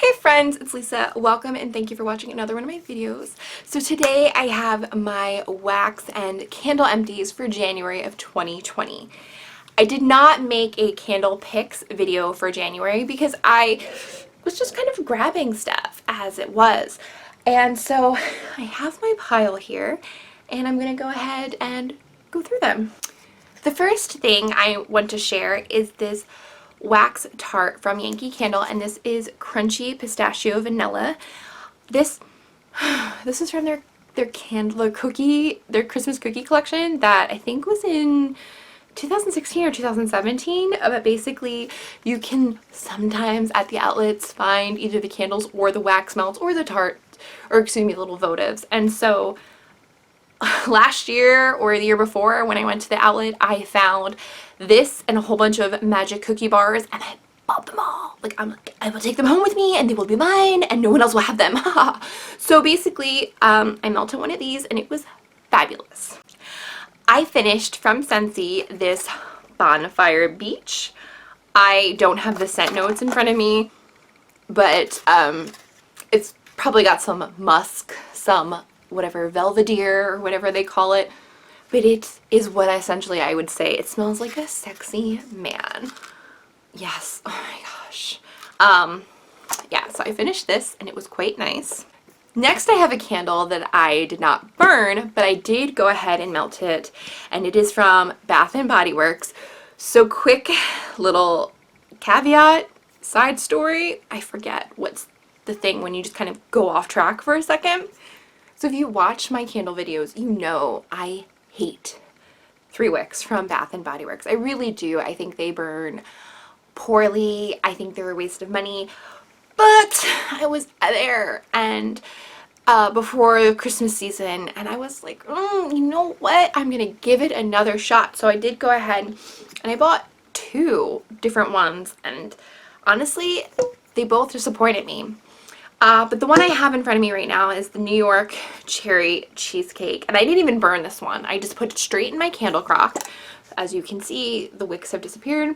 Hey friends, it's Lisa. Welcome and thank you for watching another one of my videos. So today I have my wax and candle empties for January of 2020. I did not make a candle picks video for January because I was just kind of grabbing stuff as it was. And so I have my pile here and I'm going to go ahead and go through them. The first thing I want to share is this wax tart from Yankee Candle, and this is crunchy pistachio vanilla. This is from their Christmas cookie collection that I think was in 2016 or 2017. But basically you can sometimes at the outlets find either the candles or the wax melts or the tart, or excuse me, little votives. And so last year or the year before when I went to the outlet, I found this and a whole bunch of magic cookie bars and I bought them all. I will take them home with me and they will be mine and no one else will have them. So basically, I melted one of these and it was fabulous. I finished from Scentsy this Bonfire Beach. I don't have the scent notes in front of me, but it's probably got some musk, some whatever Belvedere or whatever they call it, but it is what essentially I would say it smells like a sexy man. Yes, oh my gosh. Yeah, so I finished this and it was quite nice. Next I have a candle that I did not burn, but I did go ahead and melt it, and it is from Bath and Body Works. So quick little caveat, side story, I forget what's the thing when you just kind of go off track for a second. So if you watch my candle videos, you know I hate 3 wicks from Bath and Body Works. I really do. I think they burn poorly. I think they're a waste of money. But I was there and before the Christmas season, and I was like, you know what? I'm going to give it another shot. So I did go ahead and I bought 2 different ones, and honestly, they both disappointed me. But the one I have in front of me right now is the New York Cherry Cheesecake. And I didn't even burn this one. I just put it straight in my candle crock. As you can see, the wicks have disappeared.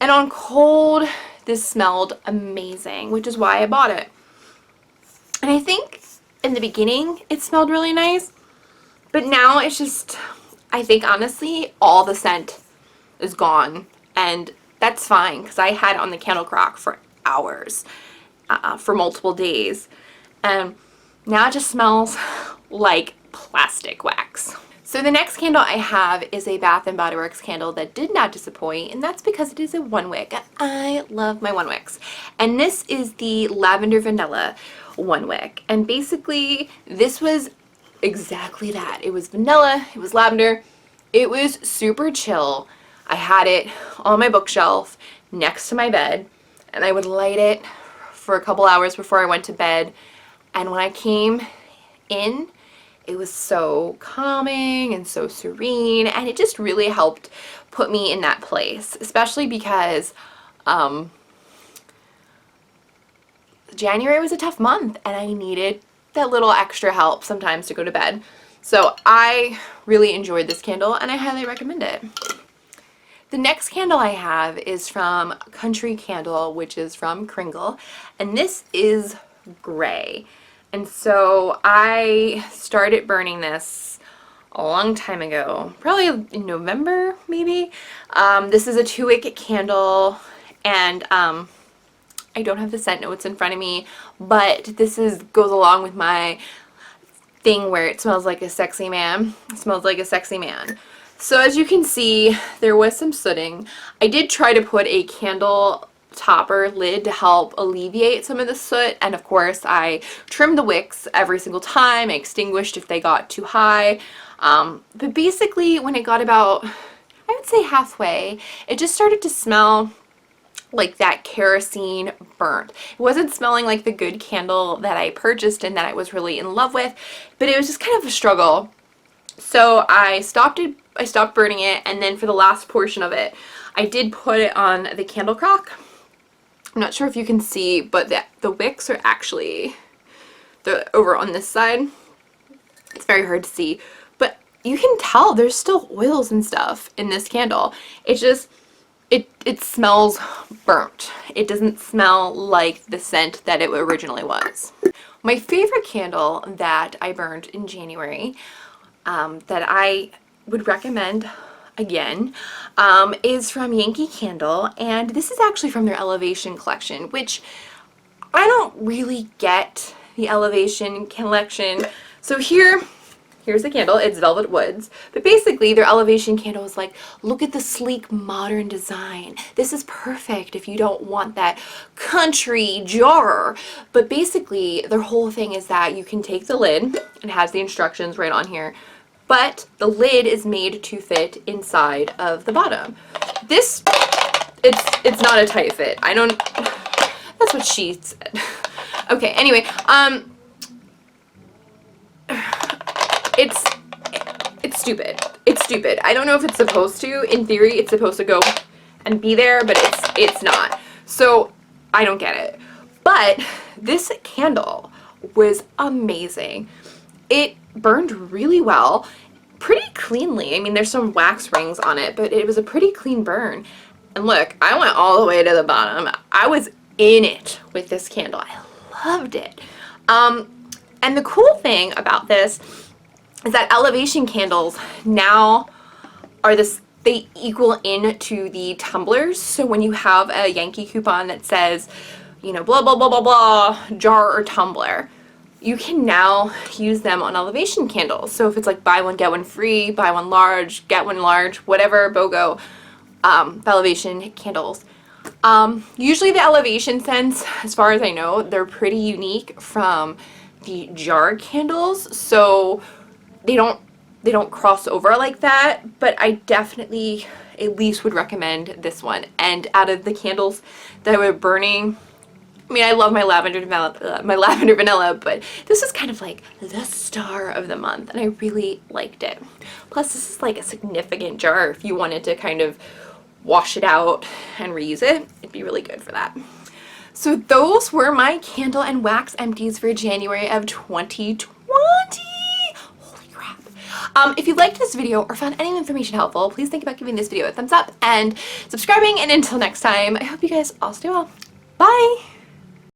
And on cold, this smelled amazing, which is why I bought it. And I think in the beginning, it smelled really nice. But now it's just, I think honestly, all the scent is gone. And that's fine because I had it on the candle crock for hours. For multiple days, and now it just smells like plastic wax. So the next candle I have is a Bath and Body Works candle that did not disappoint, and that's because it is a 1 wick. I love my 1 wicks, and this is the Lavender Vanilla 1 wick, and basically this was exactly that. It was vanilla, it was lavender, it was super chill. I had it on my bookshelf next to my bed, and I would light it for a couple hours before I went to bed, and when I came in, it was so calming and so serene, and it just really helped put me in that place, especially because January was a tough month and I needed that little extra help sometimes to go to bed. So I really enjoyed this candle and I highly recommend it. The next candle I have is from Country Candle, which is from Kringle, and this is gray. And so I started burning this a long time ago, probably in November maybe. This is a 2 wick candle, and I don't have the scent notes in front of me, but this goes along with my thing where it smells like a sexy man. It smells like a sexy man. So as you can see, there was some sooting. I did try to put a candle topper lid to help alleviate some of the soot, and of course I trimmed the wicks every single time. I extinguished if they got too high. But basically when it got about, I would say halfway, it just started to smell like that kerosene burnt. It wasn't smelling like the good candle that I purchased and that I was really in love with, but it was just kind of a struggle. So I stopped burning it, and then for the last portion of it, I did put it on the candle crock. I'm not sure if you can see, but the wicks are actually over on this side. It's very hard to see, but you can tell there's still oils and stuff in this candle. It it smells burnt. It doesn't smell like the scent that it originally was. My favorite candle that I burned in January, that I would recommend again, is from Yankee Candle, and this is actually from their Elevation collection, which I don't really get the Elevation collection. So here's the candle. It's Velvet Woods. But basically, their Elevation candle is like, look at the sleek, modern design. This is perfect if you don't want that country jar. But basically, their whole thing is that you can take the lid, it has the instructions right on here, but the lid is made to fit inside of the bottom. This, it's not a tight fit. I don't, that's what she said. Okay, anyway, it's stupid. It's stupid. I don't know if it's supposed to. In theory, it's supposed to go and be there, but it's not. So I don't get it. But this candle was amazing. It burned really well, pretty cleanly. I mean, there's some wax rings on it, but it was a pretty clean burn. And look, I went all the way to the bottom. I was in it with this candle. I loved it. And the cool thing about this is that Elevation candles now are this, they equal into the tumblers. So when you have a Yankee coupon that says, you know, blah, blah, blah, blah, blah, jar or tumbler, you can now use them on Elevation candles. So if it's like buy one, get one free, buy one large, get one large, whatever, BOGO, Elevation candles. Usually the Elevation scents, as far as I know, they're pretty unique from the jar candles. So they don't cross over like that, but I definitely at least would recommend this one. And out of the candles that were burning, I mean, I love my Lavender Vanilla, but this is kind of like the star of the month, and I really liked it. Plus, this is like a significant jar. If you wanted to kind of wash it out and reuse it, it'd be really good for that. So those were my candle and wax empties for January of 2020. If you liked this video or found any information helpful, please think about giving this video a thumbs up and subscribing. And until next time, I hope you guys all stay well. Bye!